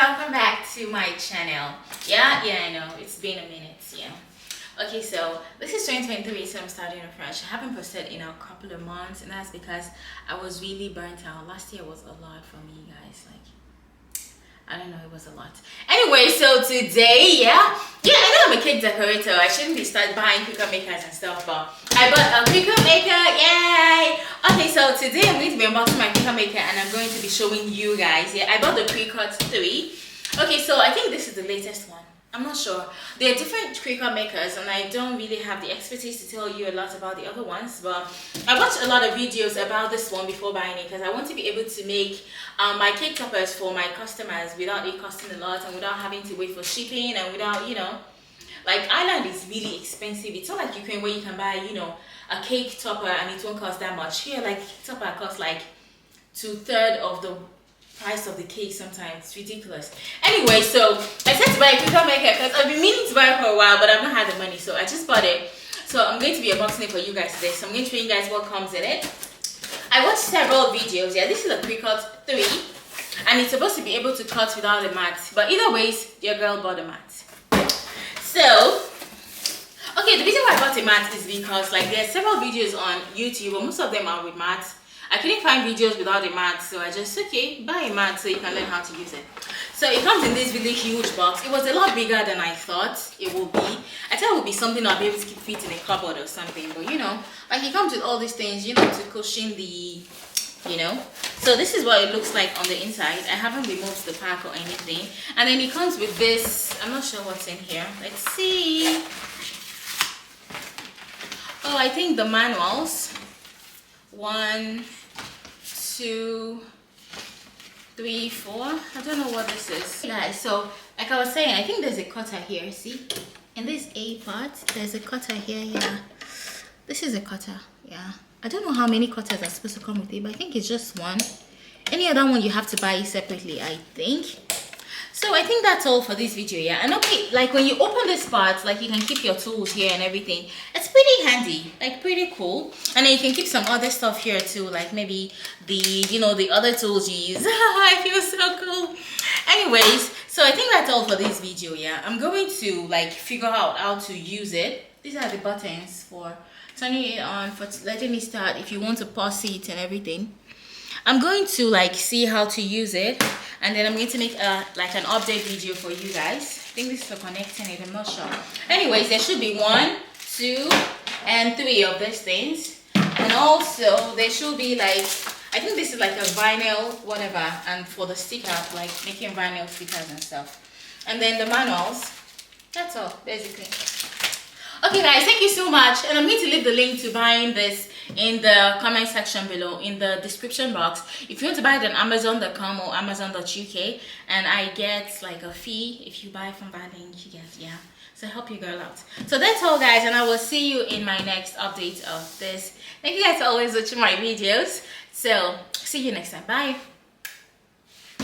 welcome back to my channel. Yeah, I know it's been a minute. Okay, so this is 2023, so I'm starting afresh. I haven't posted in a couple of months, and that's because I was really burnt out. Last year was a lot for me, guys. Like, I don't know, it was a lot. Anyway, so today, I know I'm a cake decorator. I shouldn't be start buying Cricut Makers and stuff, but I bought a Cricut Maker. Yay! Okay, so today I'm going to be unboxing my Cricut Maker, and I'm going to be showing you guys. I bought the Cricut 3. Okay, so I think this is the latest one. I'm not sure. There are different Cricut Makers, and I don't really have the expertise to tell you a lot about the other ones, but I watched a lot of videos about this one before buying it because I want to be able to make my cake toppers for my customers without it costing a lot and without having to wait for shipping and without, like Ireland is really expensive. It's not like Ukraine where you can buy, a cake topper and it won't cost that much. Here, like, cake topper costs like 2/3 of the price of the cake sometimes. It's ridiculous. Anyway, so I said to buy a Cricut Maker because I've been meaning to buy it for a while, but I've not had the money, so I just bought it. So I'm going to be unboxing it for you guys today. So I'm going to show you guys what comes in it. I watched several videos. This is a Cricut 3, and it's supposed to be able to cut without a mat, but either ways, your girl bought a mat. So okay, the reason why I bought a mat is because like there are several videos on YouTube, but most of them are with mats. I couldn't find videos without a mat, so I just buy a mat so you can learn how to use it. So it comes in this really huge box. It was a lot bigger than I thought it would be. I thought it would be something I'll be able to keep fit in a cupboard or something, but like it comes with all these things, to cushion the, So this is what it looks like on the inside. I haven't removed the pack or anything. And then it comes with this, I'm not sure what's in here. Let's see. Oh, I think the manuals. 1, 2, 3, 4. I don't know what this is. Guys, so like I was saying, I think there's a cutter here. See? In this A part, there's a cutter here. Yeah. This is a cutter. Yeah. I don't know how many cutters are supposed to come with it, but I think it's just one. Any other one you have to buy separately, I think. So I think that's all for this video, And okay, like when you open this part, like you can keep your tools here and everything. It's pretty handy, like pretty cool. And then you can keep some other stuff here too, like maybe the, the other tools you use. I feel so cool. Anyways, so I think that's all for this video, I'm going to like figure out how to use it. These are the buttons for turning it on, for letting it start, if you want to pause it and everything. I'm going to like see how to use it, and then I'm going to make like an update video for you guys. I think this is for connecting it, I'm not sure. Anyways, there should be 1, 2, and 3 of these things, and also there should be like, I think this is like a vinyl whatever, and for the sticker, like making vinyl stickers and stuff. And then the manuals. That's all basically. Okay guys, thank you so much, and I'm going to leave the link to buying this in the comment section below, in the description box. If you want to buy it on Amazon.com or Amazon.uk, and I get like a fee if you buy from that link, you get, so help your girl out. So that's all guys, and I will see you in my next update of this. Thank you guys for always watching my videos. So see you next time. Bye.